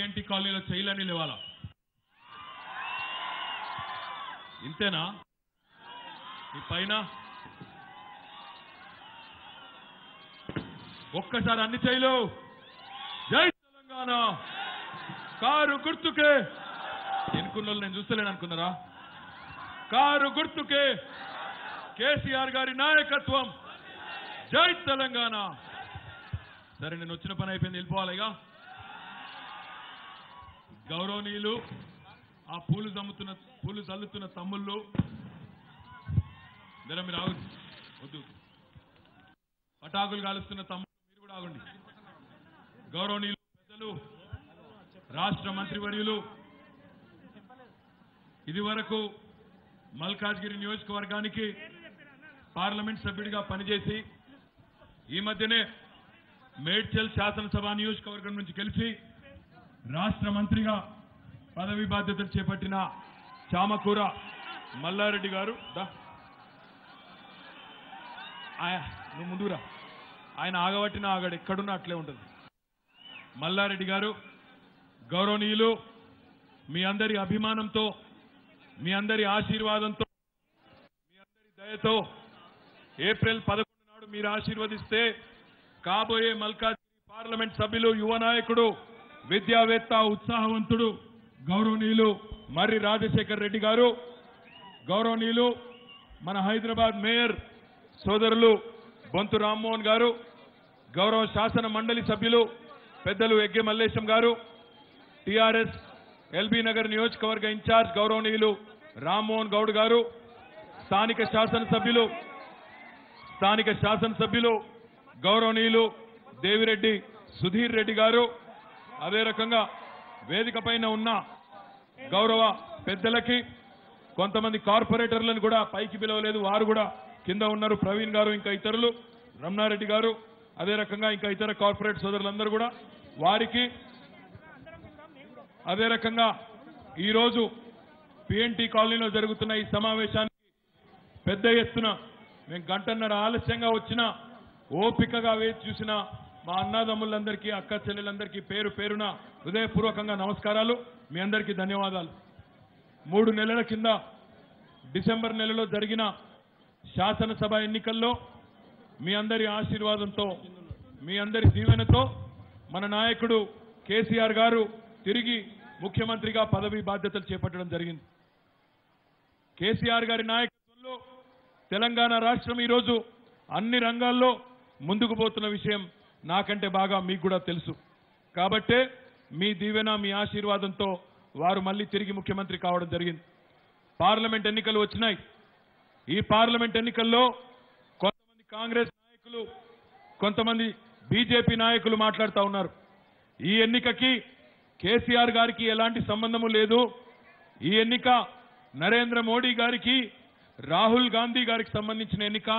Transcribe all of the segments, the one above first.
P&T కాలనీలో చైలని లేవాలా? ఇంతేనా? ఈ పైన ఒక్కసారి అన్ని చైలు జై తెలంగాణ, కారు గుర్తుకే. ఎన్నుకున్న నేను చూస్తలేను అనుకున్నారా? కారు గుర్తుకే కేసీఆర్ గారి నాయకత్వం, జై తెలంగాణ. సరే, నేను వచ్చిన పని అయిపోయింది, వెళ్ళిపోవాలిగా. గౌరవనీయులు, ఆ పూలు చల్లుతున్న తమ్ముళ్ళు, మీరు ఆగండి, వద్దు. పటాకులు కాలుస్తున్న తమ్ముళ్ళు మీరు కూడా ఆగండి. గౌరవనీయులు పెద్దలు, రాష్ట్ర మంత్రివర్యులు, ఇదివరకు మల్కాజ్గిరి నియోజకవర్గానికి పార్లమెంట్ సభ్యుడిగా పనిచేసి ఈ మధ్యనే మేడ్చల్ శాసనసభ నియోజకవర్గం నుంచి గెలిచి రాష్ట్ర మంత్రిగా పదవి బాధ్యతలు చేపట్టిన చామకూర మల్లారెడ్డి గారు, నువ్వు ముందురా, ఆయన ఆగబట్టిన ఆగాడు, ఎక్కడున్నా అట్లే ఉంటుంది. మల్లారెడ్డి గారు, గౌరవనీయులు, మీ అందరి అభిమానంతో, మీ అందరి ఆశీర్వాదంతో, మీ అందరి దయతో ఏప్రిల్ 11 నాడు మీరు ఆశీర్వదిస్తే కాబోయే మల్కాజ్గిరి పార్లమెంట్ సభ్యులు, యువ నాయకుడు, విద్యావేత్త, ఉత్సాహవంతుడు గౌరవనీయులు మర్రి రాజశేఖర్ రెడ్డి గారు, గౌరవనీయులు మన హైదరాబాద్ మేయర్ సోదరులు బొంతు రామ్మోహన్ గారు, గౌరవ శాసన మండలి సభ్యులు పెద్దలు ఎగ్గే మల్లేశం గారు, టీఆర్ఎస్ ఎల్బీ నగర్ నియోజకవర్గ ఇన్ఛార్జ్ గౌరవనీయులు రామ్మోహన్ గౌడ్ గారు, స్థానిక శాసనసభ్యులు గౌరవనీయులు దేవిరెడ్డి సుధీర్ రెడ్డి గారు, అదే రకంగా వేదిక పైన ఉన్న గౌరవ పెద్దలకి, కొంతమంది కార్పొరేటర్లను కూడా పైకి పిలవలేదు, వారు కూడా కింద ఉన్నారు, ప్రవీణ్ గారు, ఇంకా ఇతరులు, రమణారెడ్డి గారు, అదే రకంగా ఇంకా ఇతర కార్పొరేట్ సోదరులందరూ కూడా వారికి, అదే రకంగా ఈరోజు పిఎన్టీ కాలనీలో జరుగుతున్న ఈ సమావేశానికి పెద్ద ఎత్తున మేము గంటన్నర ఆలస్యంగా వచ్చిన, ఓపికగా వేచి చూసిన మా అన్నదమ్ములందరికీ, అక్క చెల్లెలందరికీ పేరు పేరున హృదయపూర్వకంగా నమస్కారాలు. మీ అందరికీ ధన్యవాదాలు. 3 నెలల కింద డిసెంబర్ నెలలో జరిగిన శాసనసభ ఎన్నికల్లో మీ అందరి ఆశీర్వాదంతో, మీ అందరి దీవెనతో మన నాయకుడు కేసీఆర్ గారు తిరిగి ముఖ్యమంత్రిగా పదవి బాధ్యతలు చేపట్టడం జరిగింది. కేసీఆర్ గారి నాయకత్వంలో తెలంగాణ రాష్ట్రం ఈరోజు అన్ని రంగాల్లో ముందుకు పోతున్న విషయం నాకంటే బాగా మీకు కూడా తెలుసు. కాబట్టే మీ దీవెన, మీ ఆశీర్వాదంతో వారు మళ్ళీ తిరిగి ముఖ్యమంత్రి కావడం జరిగింది. పార్లమెంట్ ఎన్నికలు వచ్చినాయి. ఈ పార్లమెంట్ ఎన్నికల్లో కొంతమంది కాంగ్రెస్ నాయకులు, కొంతమంది బీజేపీ నాయకులు మాట్లాడుతూ ఉన్నారు, ఈ ఎన్నికకి కేసీఆర్ గారికి ఎలాంటి సంబంధము లేదు, ఈ ఎన్నిక నరేంద్ర మోడీ గారికి, రాహుల్ గాంధీ గారికి సంబంధించిన ఎన్నిక,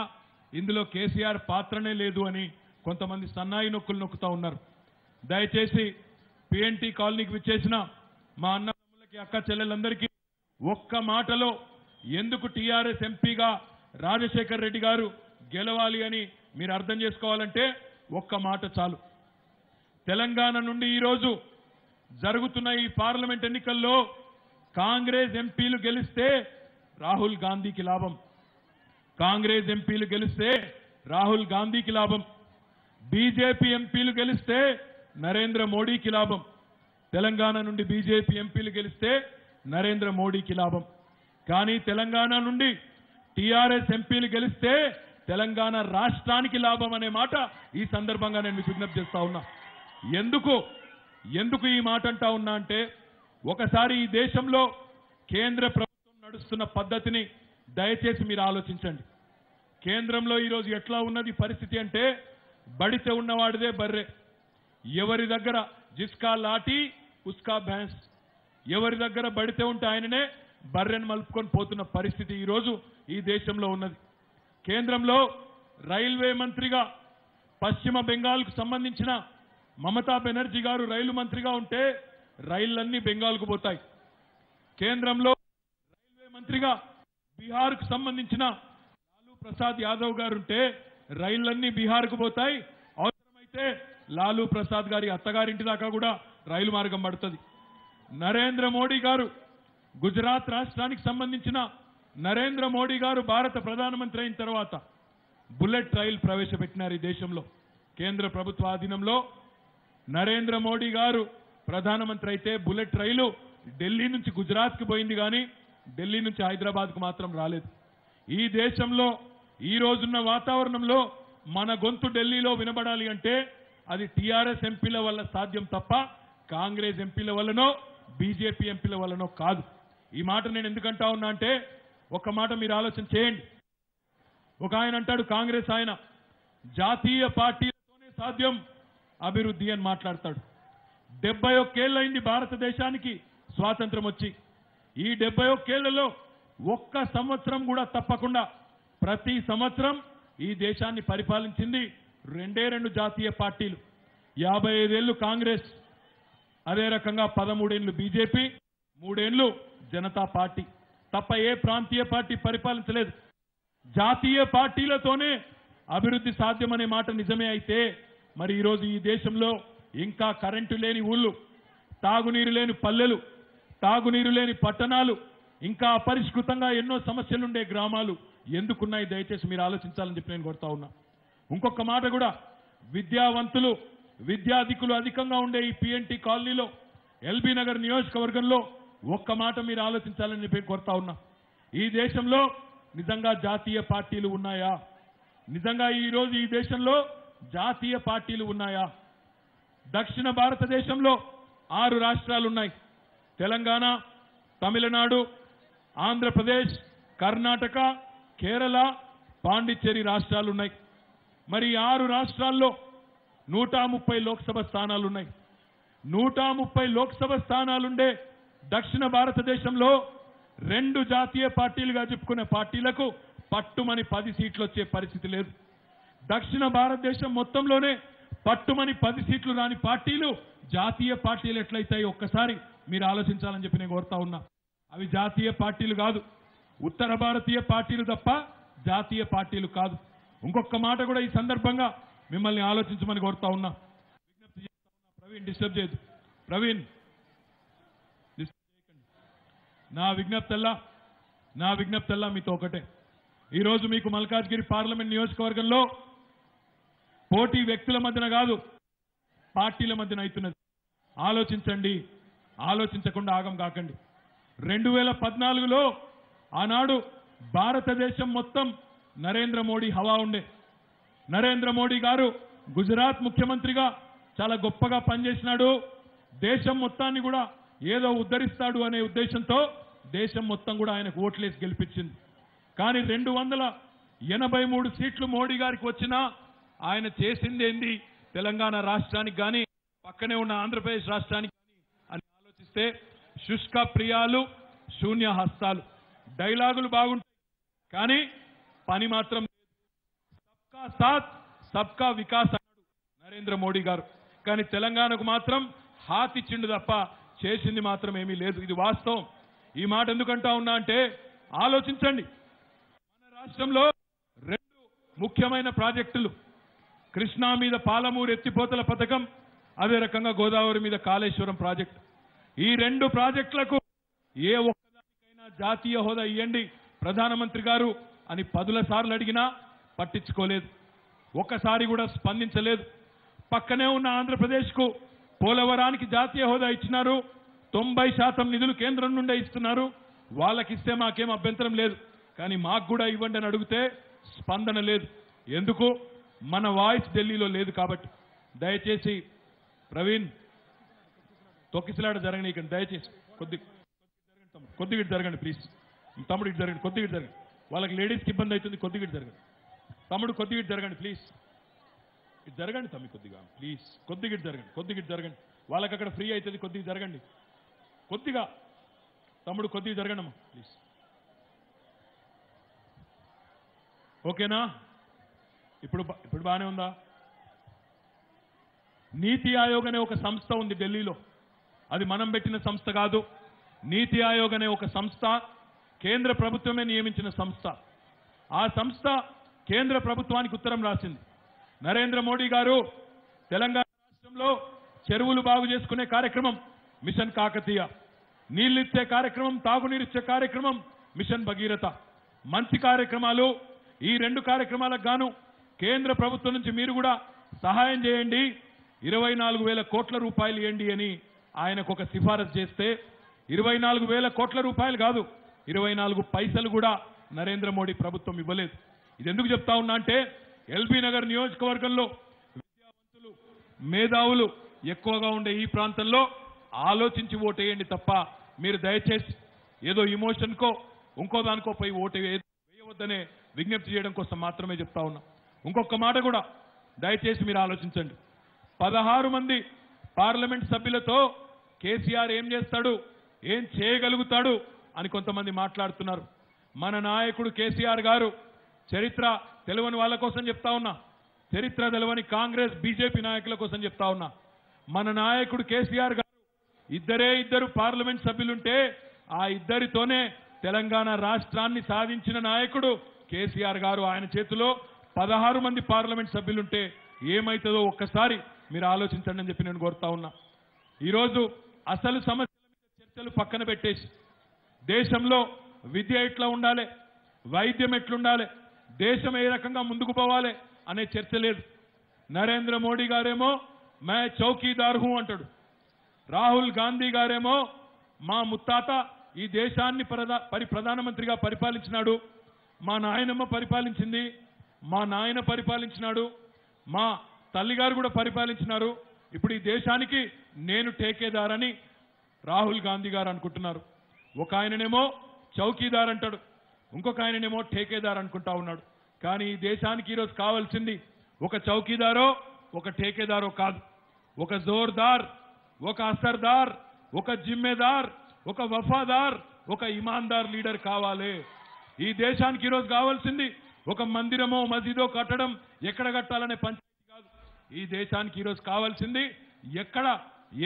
ఇందులో కేసీఆర్ పాత్రనే లేదు అని కొంతమంది సన్నాయి నొక్కులు నొక్కుతా ఉన్నారు. దయచేసి పిఎన్టీ కాలనీకి విచ్చేసిన మా అన్నదమ్ములకి, అక్క చెల్లెలందరికీ ఒక్క మాటలో ఎందుకు టీఆర్ఎస్ ఎంపీగా రాజశేఖర్ రెడ్డి గారు గెలవాలి అని మీరు అర్థం చేసుకోవాలంటే ఒక్క మాట చాలు. తెలంగాణ నుండి ఈరోజు జరుగుతున్న ఈ పార్లమెంట్ ఎన్నికల్లో కాంగ్రెస్ ఎంపీలు గెలిస్తే రాహుల్ గాంధీకి లాభం, కాంగ్రెస్ ఎంపీలు గెలిస్తే రాహుల్ గాంధీకి లాభం, బీజేపీ ఎంపీలు గెలిస్తే నరేంద్ర మోడీకి లాభం. తెలంగాణ నుండి బీజేపీ ఎంపీలు గెలిస్తే నరేంద్ర మోడీకి లాభం. కానీ తెలంగాణ నుండి టీఆర్ఎస్ ఎంపీలు గెలిస్తే తెలంగాణ రాష్ట్రానికి లాభం అనే మాట ఈ సందర్భంగా నేను మీకు విజ్ఞప్తి చేస్తా ఉన్నా. ఎందుకు ఈ మాట అంటా ఉన్నా అంటే, ఒకసారి ఈ దేశంలో కేంద్ర ప్రభుత్వం నడుస్తున్న పద్ధతిని దయచేసి మీరు ఆలోచించండి. కేంద్రంలో ఈరోజు ఎట్లా ఉన్నది పరిస్థితి అంటే, బడితే ఉన్నవాడిదే బర్రె, ఎవరి దగ్గర జిస్కా లాఠీ ఉస్కా భైంస్, ఎవరి దగ్గర బడితే ఉంటే ఆయననే బర్రెను మలుపుకొని పోతున్న పరిస్థితి ఈరోజు ఈ దేశంలో ఉన్నది. కేంద్రంలో రైల్వే మంత్రిగా పశ్చిమ బెంగాల్కు సంబంధించిన మమతా బెనర్జీ గారు రైలు మంత్రిగా ఉంటే రైళ్లన్నీ బెంగాల్కు పోతాయి. కేంద్రంలో రైల్వే మంత్రిగా బీహార్కు సంబంధించిన లాలూ ప్రసాద్ యాదవ్ గారు ఉంటే రైళ్లన్నీ బీహార్కు పోతాయి. అవసరమైతే లాలూ ప్రసాద్ గారి అత్తగారింటి దాకా కూడా రైలు మార్గం పడుతుంది. నరేంద్ర మోడీ గారు గుజరాత్ రాష్ట్రానికి సంబంధించిన నరేంద్ర మోడీ గారు భారత ప్రధానమంత్రి అయిన తర్వాత బుల్లెట్ రైలు ప్రవేశపెట్టినారు ఈ దేశంలో. కేంద్ర ప్రభుత్వ ఆధీనంలో నరేంద్ర మోడీ గారు ప్రధానమంత్రి అయితే బుల్లెట్ రైలు ఢిల్లీ నుంచి గుజరాత్కి పోయింది, కానీ ఢిల్లీ నుంచి హైదరాబాద్కు మాత్రం రాలేదు. ఈ దేశంలో ఈ రోజున్న వాతావరణంలో మన గొంతు ఢిల్లీలో వినబడాలి అంటే అది టీఆర్ఎస్ ఎంపీల వల్ల సాధ్యం తప్ప కాంగ్రెస్ ఎంపీల వల్లనో బీజేపీ ఎంపీల వల్లనో కాదు. ఈ మాట నేను ఎందుకంటా ఉన్నా అంటే ఒక మాట మీరు ఆలోచన చేయండి. ఒక ఆయన అంటాడు, కాంగ్రెస్ ఆయన జాతీయ పార్టీలతోనే సాధ్యం అభివృద్ధి అని మాట్లాడతాడు. 71 ఏళ్లైంది భారతదేశానికి స్వాతంత్రం వచ్చి. ఈ 71 ఏళ్లలో ఒక్క సంవత్సరం కూడా తప్పకుండా ప్రతి సంవత్సరం ఈ దేశాన్ని పరిపాలించింది రెండు జాతీయ పార్టీలు. 55 ఏళ్లు కాంగ్రెస్, అదే రకంగా 13 ఏళ్లు బీజేపీ, 3 ఏళ్లు జనతా పార్టీ తప్ప ఏ ప్రాంతీయ పార్టీ పరిపాలించలేదు. జాతీయ పార్టీలతోనే అభివృద్ధి సాధ్యమనే మాట నిజమే అయితే మరి ఈరోజు ఈ దేశంలో ఇంకా కరెంటు లేని ఊళ్ళు, తాగునీరు లేని పల్లెలు, తాగునీరు లేని పట్టణాలు, ఇంకా అపరిష్కృతంగా ఎన్నో సమస్యలుండే గ్రామాలు ఎందుకున్నాయి? దయచేసి మీరు ఆలోచించాలని చెప్పి నేను కోరుతా ఉన్నా. ఇంకొక మాట కూడా, విద్యావంతులు విద్యాధికులు అధికంగా ఉండే ఈ పిఎన్టీ కాలనీలో ఎల్బీ నగర్ నియోజకవర్గంలో ఒక్క మాట మీరు ఆలోచించాలని చెప్పి కోరుతా ఉన్నా. ఈ దేశంలో నిజంగా జాతీయ పార్టీలు ఉన్నాయా? నిజంగా ఈరోజు ఈ దేశంలో జాతీయ పార్టీలు ఉన్నాయా? దక్షిణ భారతదేశంలో 6 రాష్ట్రాలు ఉన్నాయి. తెలంగాణ, తమిళనాడు, ఆంధ్రప్రదేశ్, కర్ణాటక, కేరళ, పాండిచ్చేరి రాష్ట్రాలు ఉన్నాయి. మరి 6 రాష్ట్రాల్లో 130 లోక్సభ స్థానాలున్నాయి. 130 లోక్సభ స్థానాలుండే దక్షిణ భారతదేశంలో 2 జాతీయ పార్టీలుగా చెప్పుకునే పార్టీలకు పట్టుమని 10 సీట్లు వచ్చే పరిస్థితి లేదు. దక్షిణ భారతదేశం మొత్తంలోనే పట్టుమని 10 సీట్లు రాని పార్టీలు జాతీయ పార్టీలు ఎట్లయితాయి ఒక్కసారి మీరు ఆలోచించాలని చెప్పి నేను కోరుతా ఉన్నా. అవి జాతీయ పార్టీలు కాదు, ఉత్తర భారతీయ పార్టీలు తప్ప జాతీయ పార్టీలు కాదు. ఇంకొక మాట కూడా ఈ సందర్భంగా మిమ్మల్ని ఆలోచించమని కోరుతా ఉన్నా. విజ్ఞప్తి చేస్తా ఉన్నా, ప్రవీణ్ డిస్టర్బ్ చేయదు. ప్రవీణ్ డిస్టర్బ్ చేయకండి. నా విజ్ఞప్తల్లా మీతో ఒకటే. ఈరోజు మీకు మల్కాజ్గిరి పార్లమెంట్ నియోజకవర్గంలో పోటీ వ్యక్తుల మధ్యన కాదు, పార్టీల మధ్యన అవుతున్నది. ఆలోచించండి, ఆలోచించకుండా ఆగం కాకండి. 2014లో ఆనాడు భారతదేశం మొత్తం నరేంద్ర మోడీ హవా ఉండే. నరేంద్ర మోడీ గారు గుజరాత్ ముఖ్యమంత్రిగా చాలా గొప్పగా పనిచేసినాడు. దేశం మొత్తాన్ని కూడా ఏదో ఉద్ధరిస్తాడు అనే ఉద్దేశంతో దేశం మొత్తం కూడా ఆయనకు ఓట్లేసి గెలిపించింది. కానీ 283 సీట్లు మోడీ గారికి వచ్చినా ఆయన చేసిందేంది తెలంగాణ రాష్ట్రానికి కానీ పక్కనే ఉన్న ఆంధ్రప్రదేశ్ రాష్ట్రానికి కానీ అని ఆలోచిస్తే శుష్క ప్రియాలు, శూన్య హస్తాలు. డైలాగులు బాగుంటాయి కానీ పని మాత్రం లేదు. సబ్కా సాత్ సబ్కా వికాస్ అన్నాడు నరేంద్ర మోడీ గారు. కానీ తెలంగాణకు మాత్రం హాత్ ఇచ్చిండు తప్ప చేసింది మాత్రం ఏమీ లేదు. ఇది వాస్తవం. ఈ మాట ఎందుకంటా ఉన్నా అంటే ఆలోచించండి. మన రాష్ట్రంలో 2 ముఖ్యమైన ప్రాజెక్టులు, కృష్ణా మీద పాలమూరు ఎత్తిపోతల పథకం, అదే రకంగా గోదావరి మీద కాళేశ్వరం ప్రాజెక్టు. ఈ 2 ప్రాజెక్టులకు ఏ ఒక్కదానికైనా జాతీయ హోదా ఇవ్వండి ప్రధానమంత్రి గారు అని 10ల సార్లు అడిగినా పట్టించుకోలేదు. ఒక్కసారి కూడా స్పందించలేదు. పక్కనే ఉన్న ఆంధ్రప్రదేశ్కు పోలవరానికి జాతీయ హోదా ఇచ్చినారు. 90% నిధులు కేంద్రం నుండే ఇస్తున్నారు. వాళ్ళకిస్తే మాకేం అభ్యంతరం లేదు, కానీ మాకు కూడా ఇవ్వండి అని అడిగితే స్పందన లేదు. ఎందుకు? మన వాయిస్ ఢిల్లీలో లేదు కాబట్టి. దయచేసి ప్రవీణ్ తొక్కిసలాట జరగని ఇక్కడ దయచేసి కొద్దిగా జరగండి ప్లీజ్. తమ్ముడు ఇటు జరగండి, కొద్దిగా జరగండి. వాళ్ళకి లేడీస్కి ఇబ్బంది అవుతుంది, కొద్దిగా జరగండి. తమ్ముడు కొద్దిగా జరగండి ప్లీజ్. ఇటు జరగండి తమ్మి, కొద్దిగా ప్లీజ్. కొద్దిగా జరగండి. వాళ్ళకి అక్కడ ఫ్రీ అవుతుంది, కొద్దిగా జరగండి. కొద్దిగా తమ్ముడు కొద్దిగా జరగండి అమ్మా ప్లీజ్. ఓకేనా? ఇప్పుడు బాగానే ఉందా? నీతి ఆయోగ్ అనే ఒక సంస్థ ఉంది ఢిల్లీలో. అది మనం పెట్టిన సంస్థ కాదు. నీతి ఆయోగ్ అనే ఒక సంస్థ కేంద్ర ప్రభుత్వమే నియమించిన సంస్థ. ఆ సంస్థ కేంద్ర ప్రభుత్వానికి ఉత్తరం రాసింది. నరేంద్ర మోడీ గారు తెలంగాణ రాష్ట్రంలో చెరువులు బాగు చేసుకునే కార్యక్రమం మిషన్ కాకతీయ, నీళ్ళిచ్చే కార్యక్రమం, తాగునీరిచ్చే కార్యక్రమం మిషన్ భగీరథ. మంచి కార్యక్రమాలు. ఈ 2 కార్యక్రమాలకు గాను కేంద్ర ప్రభుత్వం నుంచి మీరు కూడా సహాయం చేయండి, 24,000 కోట్ల రూపాయలు ఇవ్వండి అని ఆయనకు ఒక సిఫారసు చేస్తే 24,000 కోట్ల రూపాయలు కాదు, 24 పైసలు కూడా నరేంద్ర మోడీ ప్రభుత్వం ఇవ్వలేదు. ఇది ఎందుకు చెప్తా ఉన్నా అంటే ఎల్బీ నగర్ నియోజకవర్గంలో విద్యావంతులు, మేధావులు ఎక్కువగా ఉండే ఈ ప్రాంతంలో ఆలోచించి ఓటేయండి తప్ప మీరు దయచేసి ఏదో ఇమోషన్కో ఇంకో దానికో పోయి ఓటు వేయవద్దనే విజ్ఞప్తి చేయడం కోసం మాత్రమే చెప్తా ఉన్నా. ఇంకొక మాట కూడా దయచేసి మీరు ఆలోచించండి. 16 మంది పార్లమెంట్ సభ్యులతో కేసీఆర్ ఏం చేస్తాడు, ఏం చేయగలుగుతాడు అని కొంతమంది మాట్లాడుతున్నారు. మన నాయకుడు కేసీఆర్ గారు చరిత్ర తెలవని వాళ్ళ కోసం చెప్తా ఉన్నా, చరిత్ర తెలవని కాంగ్రెస్ బీజేపీ నాయకుల కోసం చెప్తా ఉన్నా. మన నాయకుడు కేసీఆర్ గారు ఇద్దరు పార్లమెంట్ సభ్యులుంటే ఆ ఇద్దరితోనే తెలంగాణ రాష్ట్రాన్ని సాధించిన నాయకుడు కేసీఆర్ గారు. ఆయన చేతిలో 16 మంది పార్లమెంట్ సభ్యులుంటే ఏమైతుందో ఒక్కసారి మీరు ఆలోచించండి అని చెప్పి నేను కోరుతా ఉన్నా. ఈరోజు అసలు సమస్యల మీద చర్చలు పక్కన పెట్టేసి దేశంలో విద్య ఎట్లా ఉండాలి, వైద్యం ఎట్లుండాలి, దేశం ఏ రకంగా ముందుకు పోవాలి అనే చర్చ లేదు. నరేంద్ర మోడీ గారేమో మే చౌకీదార్ హూ అంటాడు, రాహుల్ గాంధీ గారేమో మా ముత్తాత ఈ దేశాన్ని ప్రధానమంత్రిగా పరిపాలించినాడు, మా నాయనమ్మ పరిపాలించింది, మా నాయన పరిపాలించినాడు, మా తల్లిగారు కూడా పరిపాలించినారు, ఇప్పుడు ఈ దేశానికి నేను టేకేదారని రాహుల్ గాంధీ గారు అనుకుంటున్నారు. ఒక ఆయననేమో చౌకీదార్ అంటాడు, ఇంకొక ఆయననేమో ఠేకేదార్ అనుకుంటా ఉన్నాడు. కానీ ఈ దేశానికి ఈరోజు కావాల్సింది ఒక చౌకీదారో ఒక ఠేకేదారో కాదు, ఒక జోర్దార్, ఒక అసర్దార్, ఒక జిమ్మేదార్, ఒక వఫాదార్, ఒక ఇమాందార్ లీడర్ కావాలి. ఈ దేశానికి ఈరోజు కావాల్సింది ఒక మందిరమో మసీదో కట్టడం, ఎక్కడ కట్టాలనే పంచాయతీ కాదు. ఈ దేశానికి ఈరోజు కావాల్సింది ఎక్కడ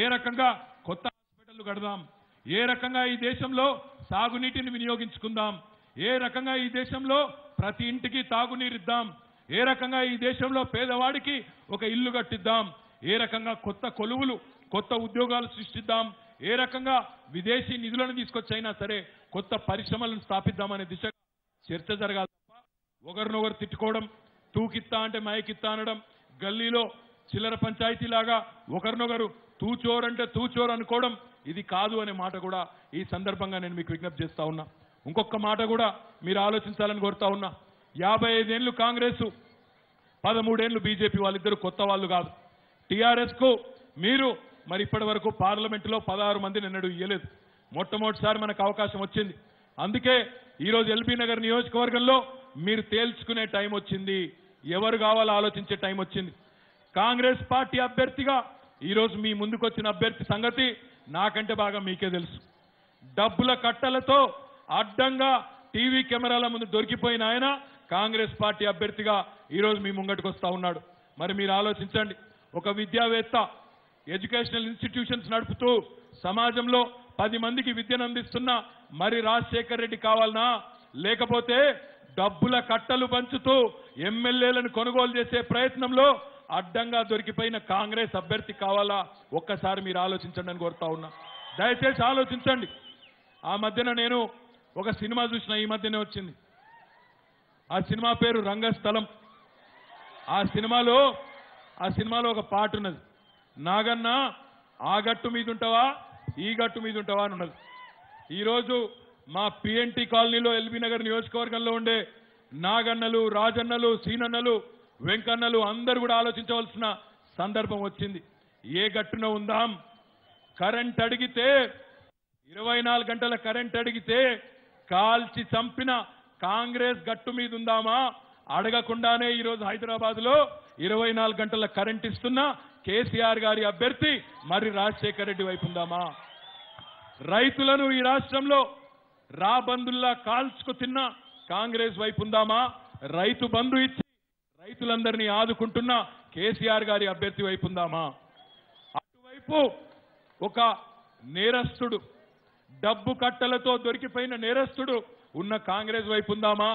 ఏ రకంగా కొత్త హాస్పిటళ్లు కడదాం, ఏ రకంగా ఈ దేశంలో సాగునీటిని వినియోగించుకుందాం, ఏ రకంగా ఈ దేశంలో ప్రతి ఇంటికి తాగునీరిద్దాం, ఏ రకంగా ఈ దేశంలో పేదవాడికి ఒక ఇల్లు కట్టిద్దాం, ఏ రకంగా కొత్త కొలువులు కొత్త ఉద్యోగాలు సృష్టిద్దాం, ఏ రకంగా విదేశీ నిధులను తీసుకొచ్చైనా సరే కొత్త పరిశ్రమలను స్థాపిద్దామనే దిశగా చర్చ జరగాలి తప్ప ఒకరినొకరు తిట్టుకోవడం, తూకిత్తా అంటే మైకిత్తా అనడం, గల్లీలో చిల్లర పంచాయతీలాగా ఒకరినొకరు తూచోర్ అంటే తూచోర్ అనుకోవడం ఇది కాదు అనే మాట కూడా ఈ సందర్భంగా నేను మీకు విజ్ఞప్తి చేస్తా ఉన్నా. ఇంకొక మాట కూడా మీరు ఆలోచించాలని కోరుతా ఉన్నా. 55 ఏళ్లు కాంగ్రెస్, 13 ఏళ్లు బీజేపీ, వాళ్ళిద్దరు కొత్త వాళ్ళు కాదు. టీఆర్ఎస్ కు మీరు మరి ఇప్పటి వరకు పార్లమెంటులో 16 మందిని ఎన్నడూ ఇయ్యలేదు. మొట్టమొదటిసారి మనకు అవకాశం వచ్చింది. అందుకే ఈరోజు ఎల్బీ నగర్ నియోజకవర్గంలో మీరు తేల్చుకునే టైం వచ్చింది, ఎవరు కావాలో ఆలోచించే టైం వచ్చింది. కాంగ్రెస్ పార్టీ అభ్యర్థిగా ఈరోజు మీ ముందుకొచ్చిన అభ్యర్థి సంగతి నాకంటే బాగా మీకే తెలుసు. డబ్బుల కట్టలతో అడ్డంగా టీవీ కెమెరాల ముందు దొరికిపోయిన ఆయన కాంగ్రెస్ పార్టీ అభ్యర్థిగా ఈరోజు మీ ముంగటికి వస్తా ఉన్నాడు. మరి మీరు ఆలోచించండి, ఒక విద్యావేత్త ఎడ్యుకేషనల్ ఇన్స్టిట్యూషన్స్ నడుపుతూ సమాజంలో 10 మందికి విద్యను అందిస్తున్న మరి రాజశేఖర్ రెడ్డి కావాలనా, లేకపోతే డబ్బుల కట్టలు పంచుతూ ఎమ్మెల్యేలను కొనుగోలు చేసే ప్రయత్నంలో అడ్డంగా దొరికిపోయిన కాంగ్రెస్ అభ్యర్థి కావాలా? ఒక్కసారి మీరు ఆలోచించండి అని కోరుతా ఉన్నా. దయచేసి ఆలోచించండి. ఆ మధ్యన నేను ఒక సినిమా చూసిన, ఈ మధ్యనే వచ్చింది. ఆ సినిమా పేరు రంగస్థలం. ఆ సినిమాలో ఒక పాట ఉన్నది, నాగన్న ఆ గట్టు మీద ఉంటావా ఈ గట్టు మీద ఉంటావా అని ఉన్నది. ఈరోజు మా పిఎన్టీ కాలనీలో ఎల్బీ నగర్ నియోజకవర్గంలో ఉండే నాగన్నలు, రాజన్నలు, సీనన్నలు, వెంకన్నలు అందరూ కూడా ఆలోచించవలసిన సందర్భం వచ్చింది. ఏ గట్టున ఉందాం? కరెంట్ అడిగితే 24 గంటల కరెంట్ అడిగితే కాల్చి చంపిన కాంగ్రెస్ గట్టు మీద ఉందామా? అడగకుండానే ఈరోజు హైదరాబాద్ లో 24 గంటల కరెంట్ ఇస్తున్న కేసీఆర్ గారి అభ్యర్థి మరి రాజశేఖర్ రెడ్డి వైపు ఉందామా? రైతులను ఈ రాష్ట్రంలో రాబందుల్లా కాల్చుకు తిన్న కాంగ్రెస్ వైపు ఉందామా? రైతు బంధు ఇచ్చి రైతులందరినీ ఆదుకుంటున్న కేసీఆర్ గారి అభ్యర్థి వైపు ఉందామా? అటువైపు ఒక నేరస్తుడు, డబ్బు కట్టలతో దొరికిపోయిన నేరస్తుడు ఉన్న కాంగ్రెస్ వైపు ఉందామా?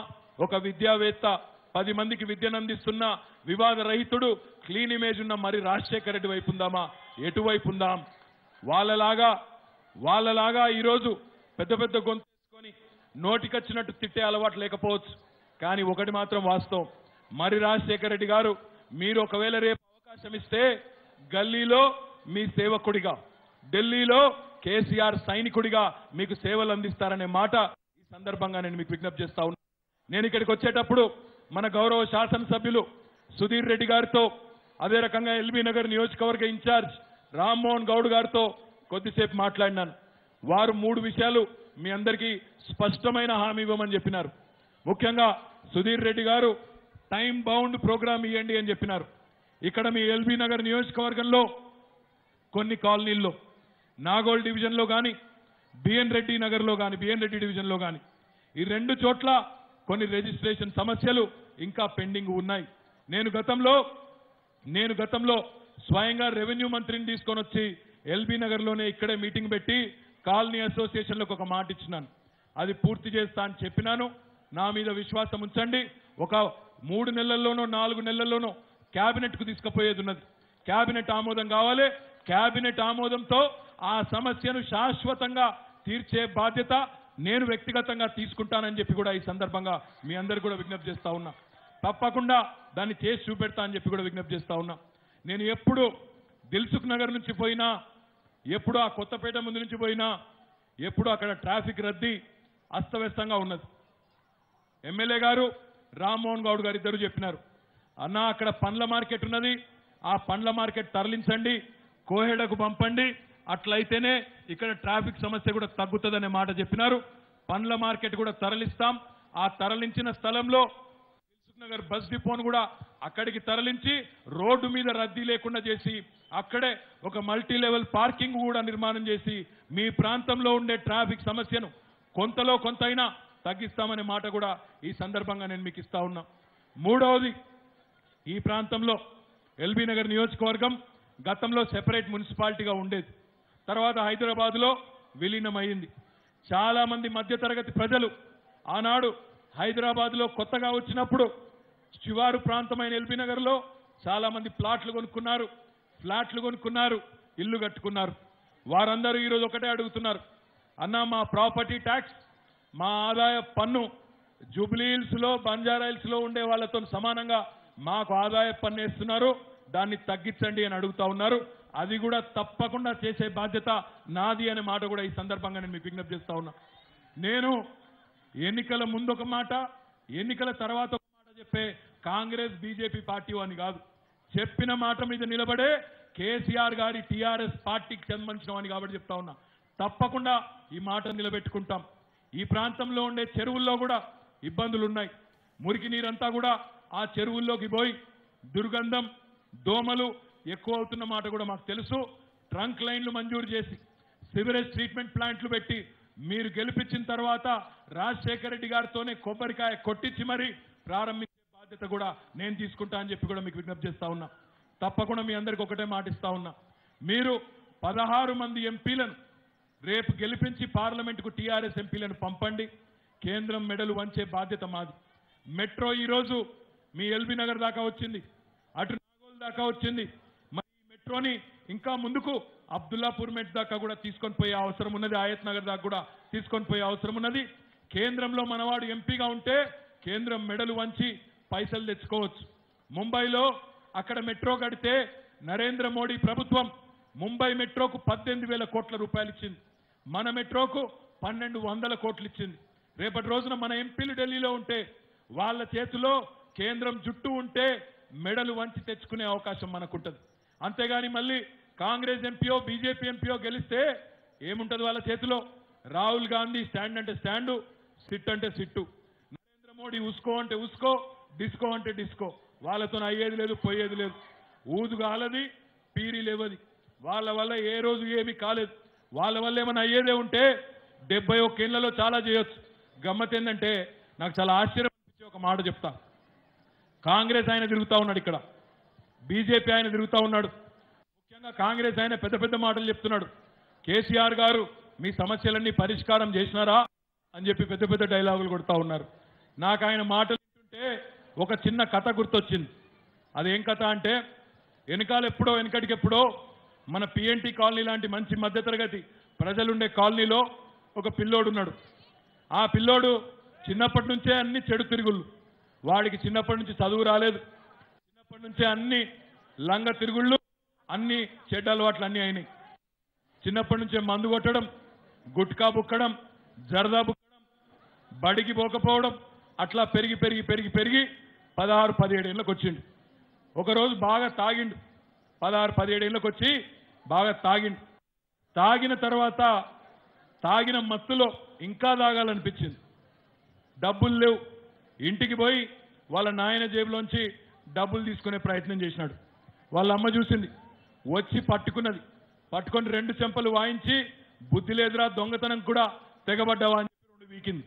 ఒక విద్యావేత్త, 10 మందికి విద్యను అందిస్తున్న వివాద రహితుడు క్లీన్ ఇమేజ్ ఉన్న మరి రాజశేఖర రెడ్డి వైపు ఉందామా, ఎటువైపు ఉందాం? వాళ్ళలాగా ఈరోజు పెద్ద పెద్ద గొంతు తీసుకొని నోటికొచ్చినట్టు తిట్టే అలవాటు లేకపోవచ్చు, కానీ ఒకటి మాత్రం వాస్తవం. మరి రాజశేఖర రెడ్డి గారు, మీరు ఒకవేళ రేపు అవకాశం ఇస్తే గల్లీలో మీ సేవకుడిగా, ఢిల్లీలో కేసీఆర్ సైనికుడిగా మీకు సేవలు అందిస్తారనే మాట ఈ సందర్భంగా నేను మీకు విజ్ఞప్తి చేస్తా ఉన్నా. నేను ఇక్కడికి వచ్చేటప్పుడు మన గౌరవ శాసనసభ్యులు సుధీర్ రెడ్డి గారితో, అదే రకంగా ఎల్బీ నగర్ నియోజకవర్గ ఇన్ఛార్జ్ రామ్మోహన్ గౌడ్ గారితో కొద్దిసేపు మాట్లాడినాను. వారు 3 విషయాలు మీ అందరికీ స్పష్టమైన హామీ ఇవ్వమని చెప్పినారు. ముఖ్యంగా సుధీర్ రెడ్డి గారు టైం బౌండ్ ప్రోగ్రామ్ ఇవ్వండి అని చెప్పినారు. ఇక్కడ మీ ఎల్బీ నగర్ నియోజకవర్గంలో కొన్ని కాలనీల్లో, నాగోల్ డివిజన్లో కానీ, బిఎన్ రెడ్డి నగర్లో కానీ, బిఎన్ రెడ్డి డివిజన్లో కానీ, ఈ 2 చోట్ల కొన్ని రిజిస్ట్రేషన్ సమస్యలు ఇంకా పెండింగ్ ఉన్నాయి. నేను గతంలో స్వయంగా రెవెన్యూ మంత్రిని తీసుకొని వచ్చి ఎల్బీ నగర్లోనే ఇక్కడే మీటింగ్ పెట్టి కాలనీ అసోసియేషన్లకు ఒక మాట ఇచ్చినాను. అది పూర్తి చేస్తా అని చెప్పినాను. నా మీద విశ్వాసం ఉంచండి. ఒక 3 నెలల్లోనో 4 నెలల్లోనో కేబినెట్ కు తీసుకుపోయేది ఉన్నది. కేబినెట్ ఆమోదం కావాలి. కేబినెట్ ఆమోదంతో ఆ సమస్యను శాశ్వతంగా తీర్చే బాధ్యత నేను వ్యక్తిగతంగా తీసుకుంటానని చెప్పి కూడా ఈ సందర్భంగా మీ అందరికీ కూడా విజ్ఞప్తి చేస్తా ఉన్నా. తప్పకుండా దాన్ని చేసి చూపెడతా అని చెప్పి కూడా విజ్ఞప్తి చేస్తా ఉన్నా. నేను ఎప్పుడు దిల్సుఖ్ నగర్ నుంచి పోయినా, ఎప్పుడు ఆ కొత్తపేట ముందు నుంచి పోయినా, ఎప్పుడు అక్కడ ట్రాఫిక్ రద్దీ అస్తవ్యస్తంగా ఉన్నది. ఎమ్మెల్యే గారు రామ్మోహన్ గౌడ్ గారు ఇద్దరు చెప్పినారు, అన్న అక్కడ పండ్ల మార్కెట్ ఉన్నది, ఆ పండ్ల మార్కెట్ తరలించండి, కోహెడకు పంపండి, అట్లయితేనే ఇక్కడ ట్రాఫిక్ సమస్య కూడా తగ్గుతుందనే మాట చెప్పినారు. పండ్ల మార్కెట్ కూడా తరలిస్తాం. ఆ తరలించిన స్థలంలో దిల్సుఖ్ నగర్ బస్ డిపోను కూడా అక్కడికి తరలించి రోడ్డు మీద రద్దీ లేకుండా చేసి అక్కడే ఒక మల్టీ లెవెల్ పార్కింగ్ కూడా నిర్మాణం చేసి మీ ప్రాంతంలో ఉండే ట్రాఫిక్ సమస్యను కొంతలో కొంతైనా తగ్గిస్తామనే మాట కూడా ఈ సందర్భంగా నేను మీకు ఇస్తా ఉన్నా. మూడవది, ఈ ప్రాంతంలో ఎల్బీ నగర్ నియోజకవర్గం గతంలో సెపరేట్ మున్సిపాలిటీగా ఉండేది. తర్వాత హైదరాబాద్లో విలీనమైంది. చాలా మంది మధ్యతరగతి ప్రజలు ఆనాడు హైదరాబాద్లో కొత్తగా వచ్చినప్పుడు శివారు ప్రాంతమైన ఎల్బీ నగర్లో చాలా మంది ఫ్లాట్లు కొనుక్కున్నారు, ఇల్లు కట్టుకున్నారు. వారందరూ ఈరోజు ఒకటే అడుగుతున్నారు, అన్న మా ప్రాపర్టీ ట్యాక్స్, మా ఆదాయ పన్ను జూబ్లీహిల్స్ లో, బంజారాహిల్స్ లో ఉండే వాళ్ళతో సమానంగా మాకు ఆదాయ పన్ను వేస్తున్నారు, దాన్ని తగ్గించండి అని అడుగుతా ఉన్నారు. అది కూడా తప్పకుండా చేసే బాధ్యత నాది అనే మాట కూడా ఈ సందర్భంగా నేను మీకు విజ్ఞప్తి చేస్తా ఉన్నా. నేను ఎన్నికల ముందు ఒక మాట, ఎన్నికల తర్వాత ఒక మాట చెప్పే కాంగ్రెస్ బీజేపీ పార్టీ అని కాదు. చెప్పిన మాట మీద నిలబడే కేసీఆర్ గారి టీఆర్ఎస్ పార్టీకి సంబంధించిన అని కాబట్టి చెప్తా ఉన్నా. తప్పకుండా ఈ మాట నిలబెట్టుకుంటాం. ఈ ప్రాంతంలో ఉండే చెరువుల్లో కూడా ఇబ్బందులు ఉన్నాయి. మురికి నీరంతా కూడా ఆ చెరువుల్లోకి పోయి దుర్గంధం, దోమలు ఎక్కువ అవుతున్న మాట కూడా మాకు తెలుసు. ట్రంక్ లైన్లు మంజూరు చేసి సివరేజ్ ట్రీట్మెంట్ ప్లాంట్లు పెట్టి మీరు గెలిపించిన తర్వాత రాజశేఖర రెడ్డి గారితోనే కొబ్బరికాయ కొట్టించి మరీ ప్రారంభించే బాధ్యత కూడా నేను తీసుకుంటా అని చెప్పి కూడా మీకు విజ్ఞప్తి చేస్తా ఉన్నా. తప్పకుండా మీ అందరికీ ఒకటే మాట ఇస్తా ఉన్నా, మీరు 16 మంది ఎంపీలను రేపు గెలిపించి పార్లమెంటుకు టీఆర్ఎస్ ఎంపీలను పంపండి. కేంద్రం మెడలు వంచే బాధ్యత మాది. మెట్రో ఈరోజు మీ ఎల్బీ నగర్ దాకా వచ్చింది, అటు నాగోల్ దాకా వచ్చింది. మరి ఈ మెట్రోని ఇంకా ముందుకు అబ్దుల్లాపూర్ మెట్ దాకా కూడా తీసుకొని పోయే అవసరం ఉన్నది, ఆయత్ నగర్ దాకా కూడా తీసుకొని పోయే అవసరం ఉన్నది. కేంద్రంలో మనవాడు ఎంపీగా ఉంటే కేంద్రం మెడలు వంచి పైసలు తెచ్చుకోవచ్చు. ముంబైలో అక్కడ మెట్రో కడితే నరేంద్ర మోడీ ప్రభుత్వం ముంబై మెట్రోకు 18,000 కోట్ల రూపాయలు ఇచ్చింది, మన మెట్రోకు 1,200 కోట్లు ఇచ్చింది. రేపటి రోజున మన ఎంపీలు ఢిల్లీలో ఉంటే వాళ్ళ చేతిలో కేంద్రం జుట్టు ఉంటే మెడలు వంచి తెచ్చుకునే అవకాశం మనకుంటది. అంతేగాని మళ్ళీ కాంగ్రెస్ ఎంపీయో బీజేపీ ఎంపీయో గెలిస్తే ఏముంటది వాళ్ళ చేతిలో? రాహుల్ గాంధీ స్టాండ్ అంటే స్టాండు, సిట్ అంటే సిట్టు, నరేంద్ర మోడీ ఉస్కో అంటే ఉస్కో, డిస్కో అంటే డిస్కో. వాళ్ళతో అయ్యేది లేదు, పోయేది లేదు. ఊదు కాలది, పీరి లేవది. వాళ్ళ వల్ల ఏ రోజు ఏమీ కాలేదు. వాళ్ళ వల్ల ఏమైనా అయ్యేదే ఉంటే 71 ఏళ్లలో చాలా చేయొచ్చు. గమ్మత్ ఏంటంటే నాకు చాలా ఆశ్చర్యం అనిపించే ఒక మాట చెప్తా. కాంగ్రెస్ ఆయన తిరుగుతా ఉన్నాడు, ఇక్కడ బీజేపీ ఆయన తిరుగుతా ఉన్నాడు. ముఖ్యంగా కాంగ్రెస్ ఆయన పెద్ద పెద్ద మాటలు చెప్తున్నాడు. కేసీఆర్ గారు మీ సమస్యలన్నీ పరిష్కారం చేసినారా అని చెప్పి పెద్ద పెద్ద డైలాగులు కొడతా ఉన్నారు. నాకు ఆయన మాటలు వింటుంటే ఒక చిన్న కథ గుర్తొచ్చింది. అదేం కథ అంటే వెనకటికెప్పుడో మన పిఎన్టీ కాలనీ లాంటి మంచి మధ్యతరగతి ప్రజలుండే కాలనీలో ఒక పిల్లోడు ఉన్నాడు. ఆ పిల్లోడు చిన్నప్పటి నుంచే అన్ని చెడు తిరుగుళ్ళు. వాడికి చిన్నప్పటి నుంచి చదువు రాలేదు. చిన్నప్పటి నుంచే అన్ని లంగ తిరుగుళ్ళు, అన్ని చెడ్డ అలవాట్లు అన్నీ అయినాయి. చిన్నప్పటి నుంచే మందు కొట్టడం, గుట్కా బుక్కడం, జరదా బుక్కడం, బడికి పోకపోవడం, అట్లా పెరిగి పెరిగి పెరిగి పెరిగి 16-17 ఏళ్ళకి వచ్చిండు. ఒకరోజు బాగా తాగిండు. 16-17 ఏళ్ళకి వచ్చి బాగా తాగిండు. తాగిన తర్వాత తాగిన మత్తులో ఇంకా తాగాలనిపించింది. డబ్బులు లేవు. ఇంటికి పోయి వాళ్ళ నాయన జేబులోంచి డబ్బులు తీసుకునే ప్రయత్నం చేసినాడు. వాళ్ళ అమ్మ చూసింది, వచ్చి పట్టుకున్నది. పట్టుకొని 2 చెంపలు వాయించి, బుద్ధి లేదురా దొంగతనం కూడా తెగబడ్డావా అని చెప్పి 2 పీకింది.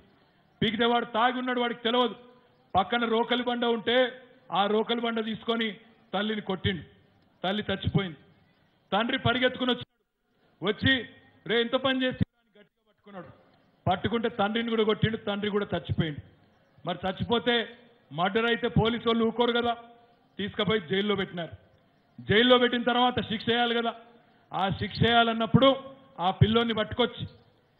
పీకితే వాడు తాగి ఉన్నాడు, వాడికి తెలియదు. పక్కన రోకలి బండ ఉంటే ఆ రోకలి బండ తీసుకొని తల్లిని కొట్టిండు. తల్లి చచ్చిపోయింది. తండ్రి పరిగెత్తుకుని వచ్చి రే ఎంత పని చేసి గట్టిగా పట్టుకున్నాడు. పట్టుకుంటే తండ్రిని కూడా కొట్టిండు. తండ్రి కూడా చచ్చిపోయిండు. మరి చచ్చిపోతే మర్డర్ అయితే పోలీసు వాళ్ళు ఊరుకోరు కదా, తీసుకుపోయి జైల్లో పెట్టినారు. జైల్లో పెట్టిన తర్వాత శిక్ష వేయాలి కదా. ఆ శిక్ష వేయాలన్నప్పుడు ఆ పిల్లోని పట్టుకొచ్చి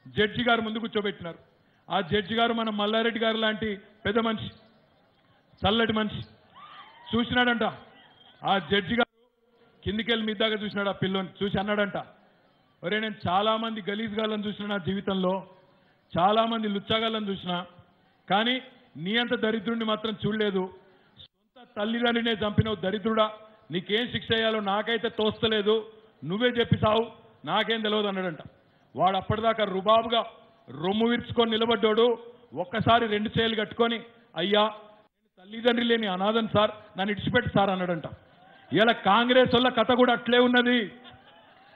జడ్జి గారు ముందు కూర్చోబెట్టినారు. ఆ జడ్జి గారు మన మల్లారెడ్డి గారు లాంటి పెద్ద మనిషి, చల్లటి మనిషి. చూసినాడంట ఆ జడ్జి గారు, కిందికెళ్ళి మీదాగా చూసినాడు. ఆ పిల్లోని చూసి అన్నాడంట, ఒరే నేను చాలా మంది గలీజ్ గాళ్ళని చూసిన నా జీవితంలో, చాలా మంది లుచ్చాగాళ్ళని చూసిన, కానీ నీ అంత దరిద్రుడిని మాత్రం చూడలేదు. సొంత తల్లిదండ్రినే చంపినవు దరిద్రుడా, నీకేం శిక్ష అయ్యాలో నాకైతే తోస్తలేదు, నువ్వే చెప్పి సావు, నాకేం తెలియదు అన్నాడంట. వాడు అప్పటిదాకా రుబాబుగా రొమ్ము విరుచుకొని నిలబడ్డాడు. ఒక్కసారి 2 చేతులు కట్టుకొని, అయ్యా నేను తల్లిదండ్రి లేని అనాథన్ సార్, నన్ను ఇడిచిపెట్టి సార్ అన్నాడంట. ఇలా కాంగ్రెస్ వాళ్ళ కథ కూడా అట్లే ఉన్నది.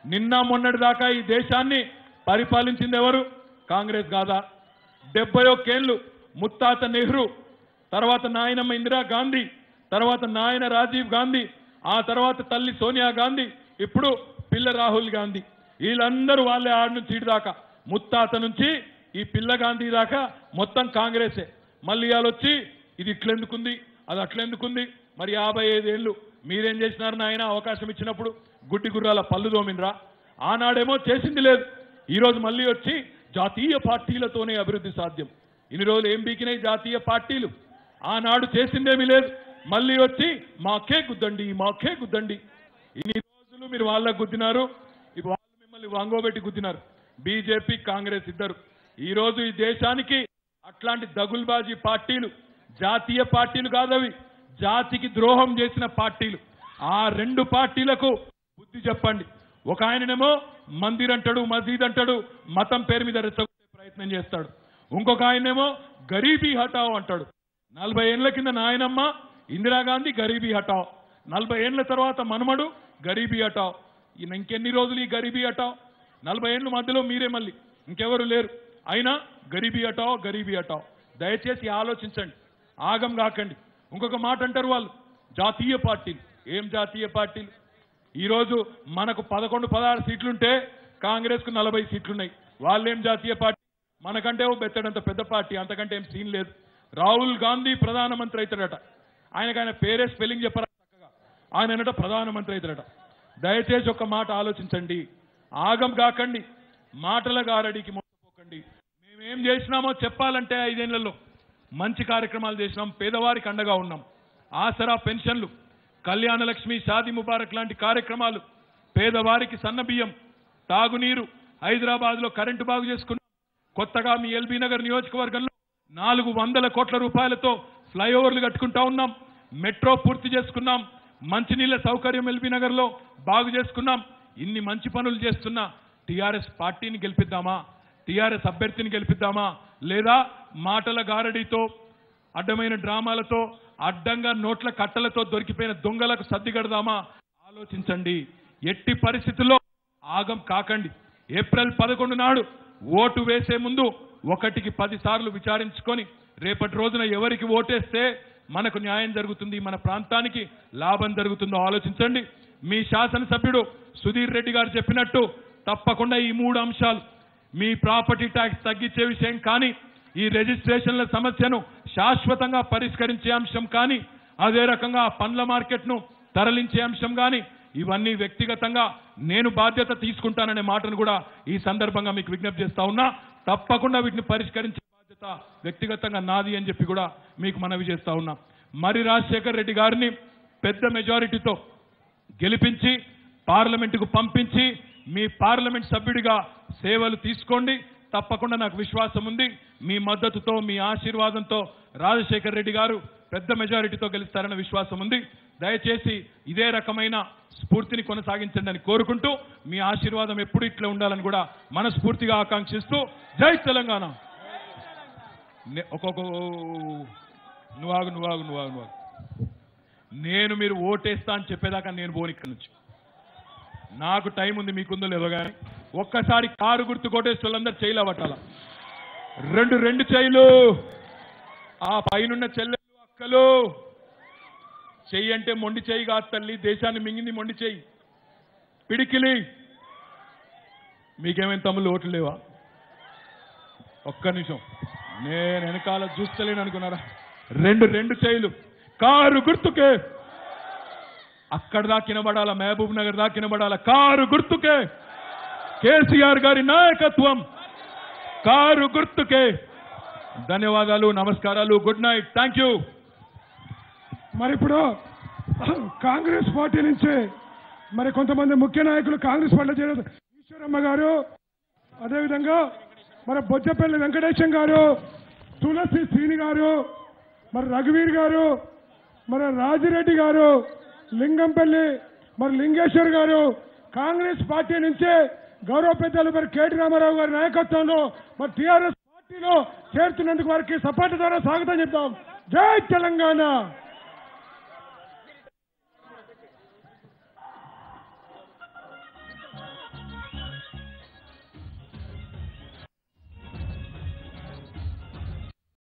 నిన్న మొన్నటి దాకా ఈ దేశాన్ని పరిపాలించింది ఎవరు? కాంగ్రెస్ కాదా? 71 ఏళ్ళు ముత్తాత నెహ్రూ, తర్వాత నాయనమ్మ ఇందిరాగాంధీ, తర్వాత నాయన రాజీవ్ గాంధీ, ఆ తర్వాత తల్లి సోనియా గాంధీ, ఇప్పుడు పిల్ల రాహుల్ గాంధీ. వీళ్ళందరూ వాళ్ళే ఆడ నుంచి ఇటు దాకా, ముత్తాత నుంచి ఈ పిల్ల గాంధీ దాకా మొత్తం కాంగ్రెసే. మళ్ళీ వచ్చి ఇది ఇట్లెందుకుంది, అది అట్లెందుకుంది. మరి 55 ఏళ్ళు మీరేం చేసినారు నాయన? అవకాశం ఇచ్చినప్పుడు గుడ్డి గుర్రాల పళ్ళు దోమినరా? ఆనాడేమో చేసింది లేదు. ఈరోజు మళ్ళీ వచ్చి జాతీయ పార్టీలతోనే అభివృద్ధి సాధ్యం. ఇన్ని రోజులు ఏం బీకినాయి జాతీయ పార్టీలు? ఆనాడు చేసిందేమీ లేదు. మళ్ళీ వచ్చి మాకే గుద్దండి, మాకే గుద్దండి. ఇన్ని రోజులు మీరు వాళ్ళకు గుద్దినారు, ఇప్పుడు వాళ్ళు మిమ్మల్ని వంగోబెట్టి గుద్దినారు. బీజేపీ కాంగ్రెస్ ఇద్దరు. ఈరోజు ఈ దేశానికి అట్లాంటి దగుల్బాజీ పార్టీలు, జాతీయ పార్టీలు కాదవి, జాతికి ద్రోహం చేసిన పార్టీలు. ఆ 2 పార్టీలకు బుద్ధి చెప్పండి. ఒక ఆయననేమో మందిర్ అంటాడు, మసీద్ అంటాడు, మతం పేరు మీద రెచ్చగొట్టే ప్రయత్నం చేస్తాడు. ఇంకొక ఆయనేమో గరీబీ హటావ్ అంటాడు. 40 ఏళ్ల కింద నాయనమ్మ ఇందిరాగాంధీ గరీబీ హటావ్, 40 ఏళ్ల తర్వాత మనమడు గరీబీ హటావ్. ఈయన ఇంకెన్ని రోజులు ఈ గరీబీ హటావ్? 40 ఏళ్ళ మధ్యలో మీరే మళ్ళీ ఇంకెవరు లేరు. అయినా గరీబీ హటావ్, గరీబీ హటావ్. దయచేసి ఆలోచించండి, ఆగం కాకండి. ఇంకొక మాట అంటారు వాళ్ళు, జాతీయ పార్టీలు. ఏం జాతీయ పార్టీలు? ఈరోజు మనకు 11-16 సీట్లుంటే కాంగ్రెస్కు 40 సీట్లున్నాయి. వాళ్ళేం జాతీయ పార్టీ? మనకంటే ఓ బెత్తడంత పెద్ద పార్టీ, అంతకంటే ఏం సీన్ లేదు. రాహుల్ గాంధీ ప్రధానమంత్రి అవుతాడట. ఆయన పేరే స్పెల్లింగ్ చెప్పరా చక్కగా, ఆయన అనట ప్రధానమంత్రి అవుతాడట. దయచేసి ఒక మాట ఆలోచించండి, ఆగం కాకండి, మాటల గారడికి మోసపోకండి. మేమేం చేసినామో చెప్పాలంటే 5 ఏళ్లలో మంచి కార్యక్రమాలు చేసినాం, పేదవారికి అండగా ఉన్నాం. ఆసరా పెన్షన్లు, కళ్యాణ లక్ష్మి, షాదీ ముబారక్ లాంటి కార్యక్రమాలు, పేదవారికి సన్నబియ్యం, తాగునీరు, హైదరాబాద్లో కరెంటు బాగు చేసుకున్నాం. కొత్తగా మీ ఎల్బీ నగర్ నియోజకవర్గంలో 400 కోట్ల రూపాయలతో ఫ్లైఓవర్లు కట్టుకుంటా ఉన్నాం. మెట్రో పూర్తి చేసుకున్నాం. మంచినీళ్ల సౌకర్యం ఎల్బీ నగర్లో బాగు చేసుకున్నాం. ఇన్ని మంచి పనులు చేస్తున్నా టీఆర్ఎస్ పార్టీని గెలిపిద్దామా? టీఆర్ఎస్ అభ్యర్థిని గెలిపిద్దామా? లేదా మాటల గారడితో, అడ్డమైన డ్రామాలతో, అడ్డంగా నోట్ల కట్టలతో దొరికిపోయిన దొంగలకు సర్దిగడదామా? ఆలోచించండి. ఎట్టి పరిస్థితుల్లో ఆగం కాకండి. ఏప్రిల్ 11 నాడు ఓటు వేసే ముందు 1కి 10 సార్లు విచారించుకొని రేపటి రోజున ఎవరికి ఓటేస్తే మనకు న్యాయం జరుగుతుంది, మన ప్రాంతానికి లాభం జరుగుతుందో ఆలోచించండి. మీ శాసనసభ్యుడు సుధీర్ రెడ్డి గారు చెప్పినట్టు తప్పకుండా ఈ 3 అంశాలు, మీ ప్రాపర్టీ ట్యాక్స్ తగ్గించే విషయం కానీ, ఈ రిజిస్ట్రేషన్ల సమస్యను శాశ్వతంగా పరిష్కరించే అంశం కానీ అదే రకంగా పండ్ల మార్కెట్ను తరలించే అంశం కానీ ఇవన్నీ వ్యక్తిగతంగా నేను బాధ్యత తీసుకుంటాననే మాటను కూడా ఈ సందర్భంగా మీకు విజ్ఞప్తి చేస్తా ఉన్నా. తప్పకుండా వీటిని పరిష్కరించే బాధ్యత వ్యక్తిగతంగా నాది అని చెప్పి కూడా మీకు మనవి చేస్తా ఉన్నా. మరి రాజశేఖర్ రెడ్డి గారిని పెద్ద మెజారిటీతో గెలిపించి పార్లమెంటుకు పంపించి మీ పార్లమెంట్ సభ్యుడిగా సేవలు తీసుకోండి. తప్పకుండా నాకు విశ్వాసం ఉంది మీ మద్దతుతో మీ ఆశీర్వాదంతో రాజశేఖర్ రెడ్డి గారు పెద్ద మెజారిటీతో గెలుస్తారన్న విశ్వాసం ఉంది. దయచేసి ఇదే రకమైన స్ఫూర్తిని కొనసాగించండి అని కోరుకుంటూ మీ ఆశీర్వాదం ఎప్పుడు ఇట్లా ఉండాలని కూడా మనస్ఫూర్తిగా ఆకాంక్షిస్తూ జై తెలంగాణ. ఒక్కొక్క నువ్వు నేను మీరు ఓటేస్తా అని చెప్పేదాకా నేను పోను ఇక్కడి నుంచి. నాకు టైం ఉంది, మీకుందో లేదో కానీ ఒక్కసారి కారు గుర్తు కొట్టేసి వాళ్ళందరూ చేయలు పట్టాల. రెండు చేయలు ఆ పైనున్న చెల్లెలు అక్కలు చెయ్యి అంటే మొండి చెయ్యి కాదు తల్లి, దేశాన్ని మింగింది మొండి చెయ్యి పిడికిలి. మీకేమైనా తమ్ముళ్ళు ఓట్లు లేవా? ఒక్క నిమిషం నేను వెనకాల చూస్తలేను అనుకున్నారా? రెండు చేయలు కారు గుర్తుకే అక్కడ దాకా వినబడాల, మహబూబ్ నగర్ దాకా వినబడాల. కారు గుర్తుకే కేసీఆర్ గారి నాయకత్వం, కారు గుర్తుకే. ధన్యవాదాలు, నమస్కారాలు, గుడ్ నైట్, థ్యాంక్ యూ. మరి ఇప్పుడు కాంగ్రెస్ పార్టీ నుంచి మరి కొంతమంది ముఖ్య నాయకులు కాంగ్రెస్ పార్టీలో చేరారు. ఈశ్వరమ్మ గారు, అదేవిధంగా మరి బొజ్జపల్లి వెంకటేశం గారు, తులసి శ్రీని గారు, మరి రఘువీర్ గారు, మరి రాజిరెడ్డి గారు, లింగంపల్లి, మరి లింగేశ్వర్ గారు కాంగ్రెస్ పార్టీ నుంచి గౌరవ పెద్దలు మరి కేటీ రామారావు గారి నాయకత్వంలో మరి టీఆర్ఎస్ పార్టీలో చేరుతున్నందుకు వారికి సపోర్ట్ ద్వారా స్వాగతం చెప్తాం. జై తెలంగాణ.